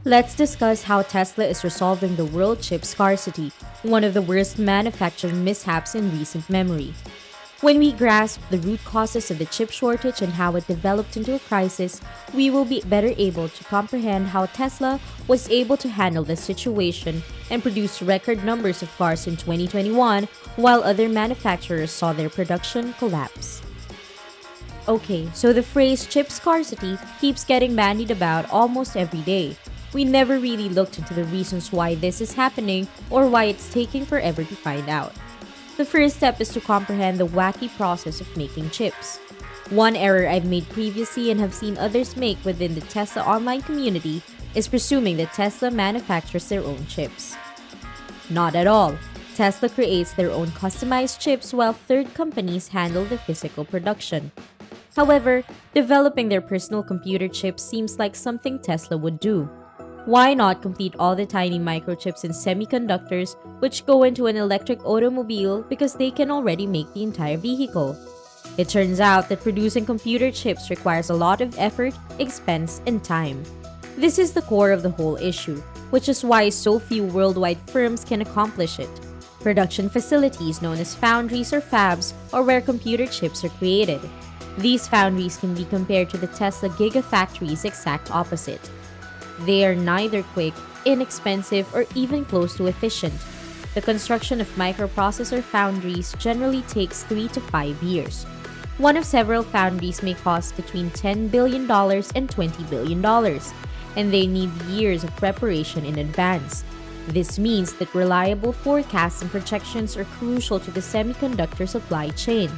Let's discuss how Tesla is resolving the world chip scarcity, one of the worst manufacturing mishaps in recent memory. When we grasp the root causes of the chip shortage and how it developed into a crisis, we will be better able to comprehend how Tesla was able to handle the situation and produce record numbers of cars in 2021 while other manufacturers saw their production collapse. Okay, so the phrase chip scarcity keeps getting bandied about almost every day. We never really looked into the reasons why this is happening or why it's taking forever to find out. The first step is to comprehend the wacky process of making chips. One error I've made previously and have seen others make within the Tesla online community is presuming that Tesla manufactures their own chips. Not at all. Tesla creates their own customized chips while third companies handle the physical production. However, developing their personal computer chips seems like something Tesla would do. Why not complete all the tiny microchips and semiconductors which go into an electric automobile because they can already make the entire vehicle? It turns out that producing computer chips requires a lot of effort, expense, and time. This is the core of the whole issue, which is why so few worldwide firms can accomplish it. Production facilities known as foundries or fabs are where computer chips are created. These foundries can be compared to the Tesla Gigafactory's exact opposite. They are neither quick, inexpensive, or even close to efficient. The construction of microprocessor foundries generally takes 3 to 5 years. One of several foundries may cost between $10 billion and $20 billion, and they need years of preparation in advance. This means that reliable forecasts and projections are crucial to the semiconductor supply chain.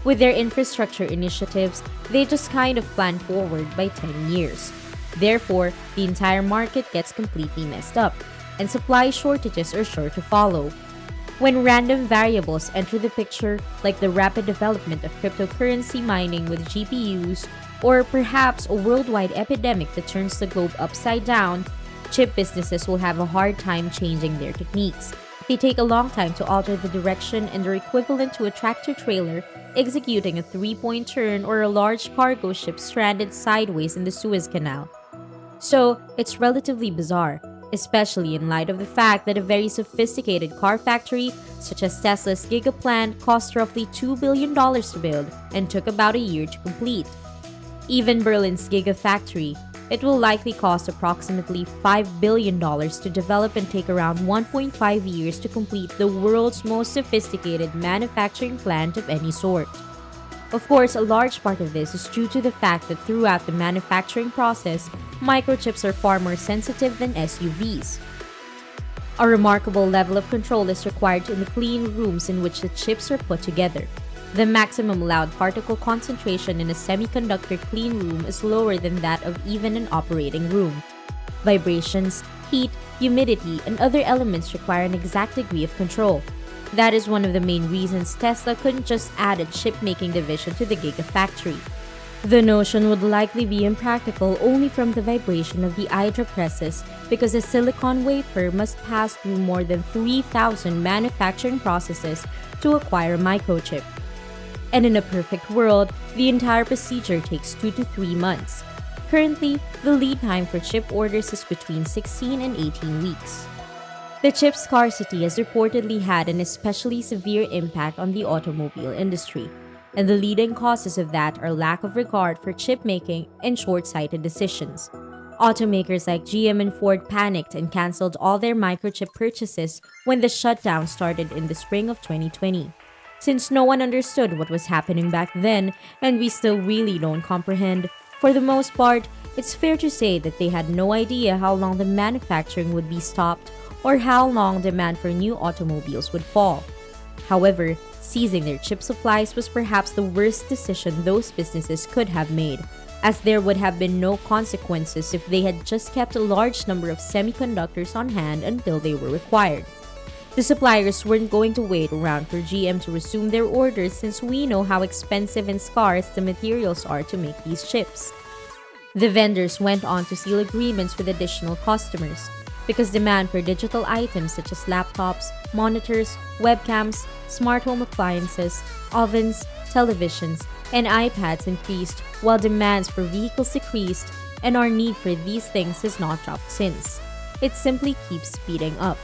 With their infrastructure initiatives, they just kind of plan forward by 10 years. Therefore, the entire market gets completely messed up, and supply shortages are sure to follow. When random variables enter the picture, like the rapid development of cryptocurrency mining with GPUs, or perhaps a worldwide epidemic that turns the globe upside down, chip businesses will have a hard time changing their techniques. They take a long time to alter the direction and are equivalent to a tractor-trailer executing a 3-point turn or a large cargo ship stranded sideways in the Suez Canal. So, it's relatively bizarre, especially in light of the fact that a very sophisticated car factory, such as Tesla's Gigaplant, cost roughly $2 billion to build and took about a year to complete. Even Berlin's Gigafactory, it will likely cost approximately $5 billion to develop and take around 1.5 years to complete the world's most sophisticated manufacturing plant of any sort. Of course, a large part of this is due to the fact that throughout the manufacturing process, microchips are far more sensitive than SUVs. A remarkable level of control is required in the clean rooms in which the chips are put together. The maximum allowed particle concentration in a semiconductor clean room is lower than that of even an operating room. Vibrations, heat, humidity, and other elements require an exact degree of control. That is one of the main reasons Tesla couldn't just add a chip-making division to the Gigafactory. The notion would likely be impractical only from the vibration of the Hydra presses because a silicon wafer must pass through more than 3,000 manufacturing processes to acquire a microchip. And in a perfect world, the entire procedure takes 2 to 3 months. Currently, the lead time for chip orders is between 16 and 18 weeks. The chip scarcity has reportedly had an especially severe impact on the automobile industry, and the leading causes of that are lack of regard for chip making and short-sighted decisions. Automakers like GM and Ford panicked and canceled all their microchip purchases when the shutdown started in the spring of 2020. Since no one understood what was happening back then, and we still really don't comprehend, for the most part, it's fair to say that they had no idea how long the manufacturing would be stopped or how long demand for new automobiles would fall. However, seizing their chip supplies was perhaps the worst decision those businesses could have made, as there would have been no consequences if they had just kept a large number of semiconductors on hand until they were required. The suppliers weren't going to wait around for GM to resume their orders since we know how expensive and scarce the materials are to make these chips. The vendors went on to seal agreements with additional customers, because demand for digital items such as laptops, monitors, webcams, smart home appliances, ovens, televisions, and iPads increased while demands for vehicles decreased, and our need for these things has not dropped since. It simply keeps speeding up.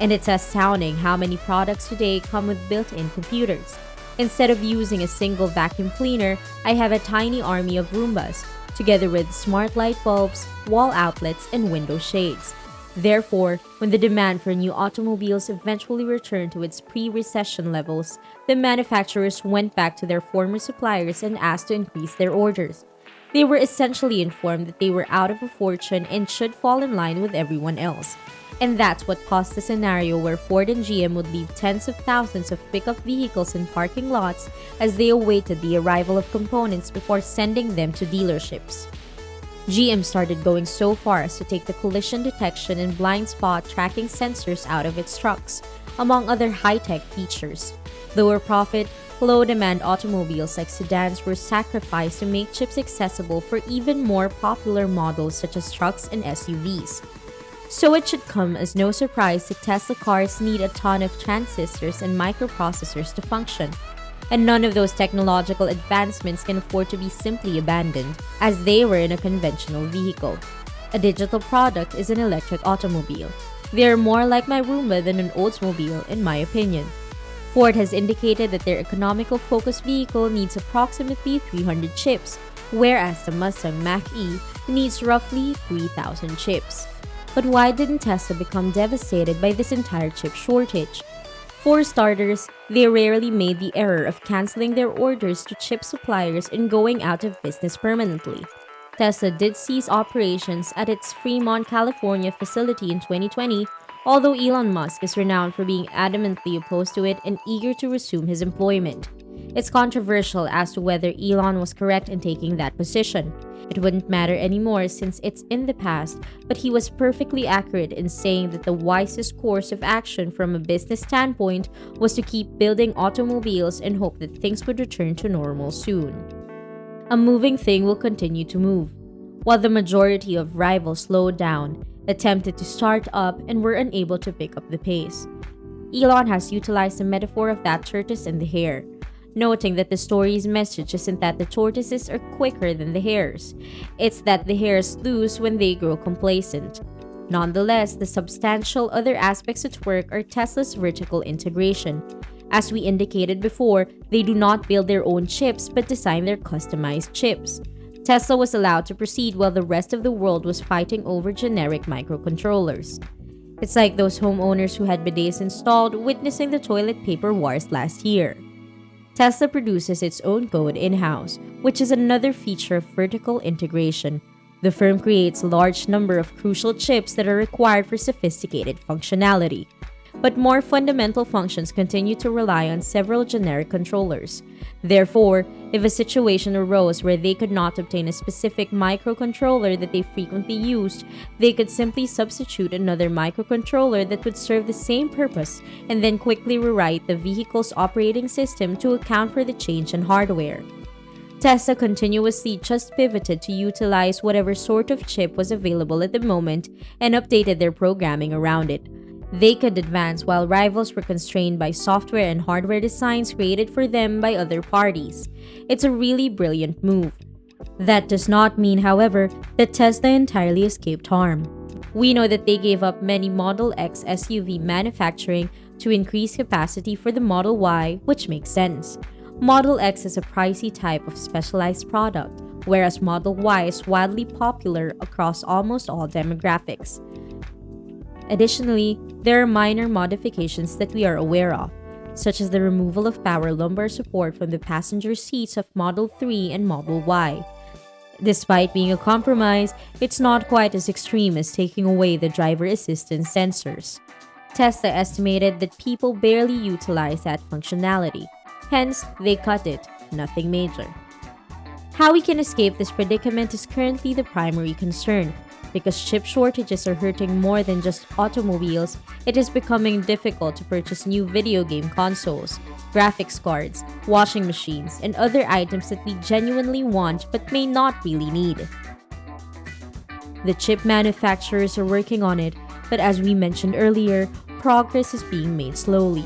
And it's astounding how many products today come with built-in computers. Instead of using a single vacuum cleaner, I have a tiny army of Roombas, together with smart light bulbs, wall outlets, and window shades. Therefore, when the demand for new automobiles eventually returned to its pre-recession levels, the manufacturers went back to their former suppliers and asked to increase their orders. They were essentially informed that they were out of a fortune and should fall in line with everyone else. And that's what caused the scenario where Ford and GM would leave tens of thousands of pickup vehicles in parking lots as they awaited the arrival of components before sending them to dealerships. GM started going so far as to take the collision detection and blind spot tracking sensors out of its trucks, among other high-tech features. Lower profit, low-demand automobiles like sedans were sacrificed to make chips accessible for even more popular models such as trucks and SUVs. So it should come as no surprise that Tesla cars need a ton of transistors and microprocessors to function. And none of those technological advancements can afford to be simply abandoned, as they were in a conventional vehicle. A digital product is an electric automobile. They are more like my Roomba than an Oldsmobile, in my opinion. Ford has indicated that their economical focused vehicle needs approximately 300 chips, whereas the Mustang Mach-E needs roughly 3,000 chips. But why didn't Tesla become devastated by this entire chip shortage? For starters, they rarely made the error of canceling their orders to chip suppliers and going out of business permanently. Tesla did cease operations at its Fremont, California facility in 2020, although Elon Musk is renowned for being adamantly opposed to it and eager to resume his employment. It's controversial as to whether Elon was correct in taking that position. It wouldn't matter anymore since it's in the past, but he was perfectly accurate in saying that the wisest course of action from a business standpoint was to keep building automobiles and hope that things would return to normal soon. A moving thing will continue to move. While the majority of rivals slowed down, attempted to start up, and were unable to pick up the pace, Elon has utilized the metaphor of that tortoise and the hare, noting that the story's message isn't that the tortoises are quicker than the hares. It's that the hares lose when they grow complacent. Nonetheless, the substantial other aspects at work are Tesla's vertical integration. As we indicated before, they do not build their own chips but design their customized chips. Tesla was allowed to proceed while the rest of the world was fighting over generic microcontrollers. It's like those homeowners who had bidets installed witnessing the toilet paper wars last year. Tesla produces its own code in-house, which is another feature of vertical integration. The firm creates a large number of crucial chips that are required for sophisticated functionality. But more fundamental functions continue to rely on several generic controllers. Therefore, if a situation arose where they could not obtain a specific microcontroller that they frequently used, they could simply substitute another microcontroller that would serve the same purpose and then quickly rewrite the vehicle's operating system to account for the change in hardware. Tesla continuously just pivoted to utilize whatever sort of chip was available at the moment and updated their programming around it. They could advance while rivals were constrained by software and hardware designs created for them by other parties. It's a really brilliant move. That does not mean, however, that Tesla entirely escaped harm. We know that they gave up many Model X SUV manufacturing to increase capacity for the Model Y, which makes sense. Model X is a pricey type of specialized product, whereas Model Y is wildly popular across almost all demographics. Additionally, there are minor modifications that we are aware of, such as the removal of power lumbar support from the passenger seats of Model 3 and Model Y. Despite being a compromise, it's not quite as extreme as taking away the driver assistance sensors. Tesla estimated that people barely utilize that functionality. Hence, they cut it, nothing major. How we can escape this predicament is currently the primary concern. Because chip shortages are hurting more than just automobiles, it is becoming difficult to purchase new video game consoles, graphics cards, washing machines, and other items that we genuinely want but may not really need. The chip manufacturers are working on it, but as we mentioned earlier, progress is being made slowly.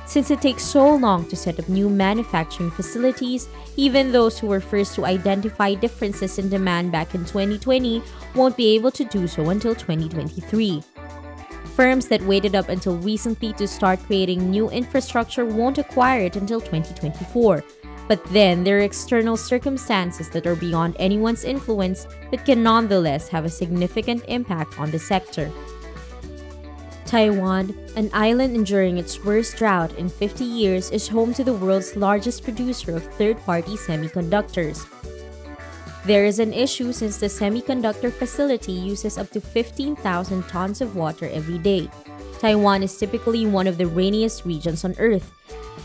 Since it takes so long to set up new manufacturing facilities, even those who were first to identify differences in demand back in 2020 won't be able to do so until 2023. Firms that waited up until recently to start creating new infrastructure won't acquire it until 2024. But then there are external circumstances that are beyond anyone's influence but can nonetheless have a significant impact on the sector. Taiwan, an island enduring its worst drought in 50 years, is home to the world's largest producer of third-party semiconductors. There is an issue since the semiconductor facility uses up to 15,000 tons of water every day. Taiwan is typically one of the rainiest regions on Earth,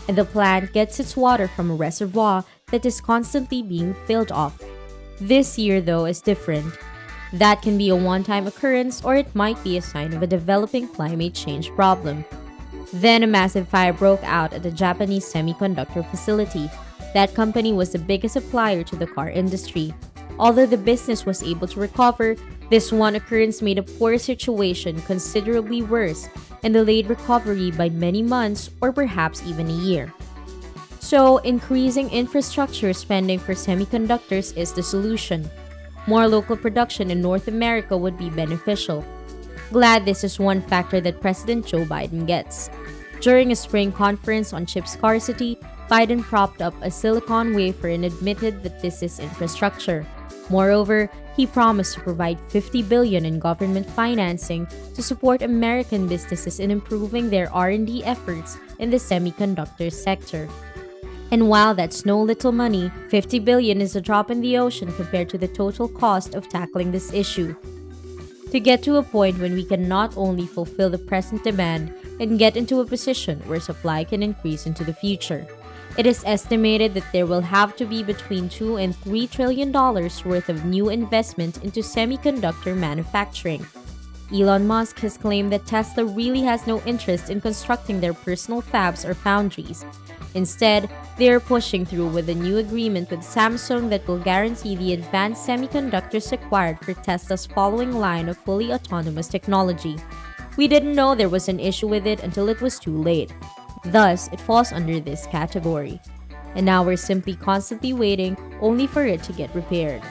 and the plant gets its water from a reservoir that is constantly being filled off. This year, though, is different. That can be a one-time occurrence, or it might be a sign of a developing climate change problem. Then a massive fire broke out at a Japanese semiconductor facility. That company was the biggest supplier to the car industry. Although the business was able to recover, this one occurrence made a poor situation considerably worse and delayed recovery by many months or perhaps even a year. So, increasing infrastructure spending for semiconductors is the solution. More local production in North America would be beneficial. Glad this is one factor that President Joe Biden gets. During a spring conference on chip scarcity, Biden propped up a silicon wafer and admitted that this is infrastructure. Moreover, he promised to provide $50 billion in government financing to support American businesses in improving their R&D efforts in the semiconductor sector. And while that's no little money, $50 billion is a drop in the ocean compared to the total cost of tackling this issue. To get to a point when we can not only fulfill the present demand and get into a position where supply can increase into the future. It is estimated that there will have to be between $2 and $3 trillion worth of new investment into semiconductor manufacturing. Elon Musk has claimed that Tesla really has no interest in constructing their personal fabs or foundries. Instead, they are pushing through with a new agreement with Samsung that will guarantee the advanced semiconductors required for Tesla's following line of fully autonomous technology. We didn't know there was an issue with it until it was too late. Thus, it falls under this category. And now we're simply constantly waiting only for it to get repaired.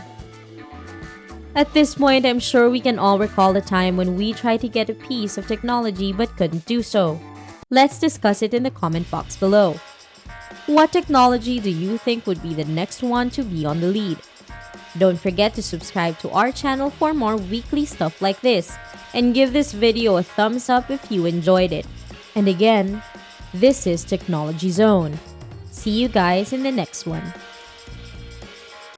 At this point, I'm sure we can all recall the time when we tried to get a piece of technology but couldn't do so. Let's discuss it in the comment box below. What technology do you think would be the next one to be on the lead? Don't forget to subscribe to our channel for more weekly stuff like this, and give this video a thumbs up if you enjoyed it. And again, this is Technology Zone. See you guys in the next one.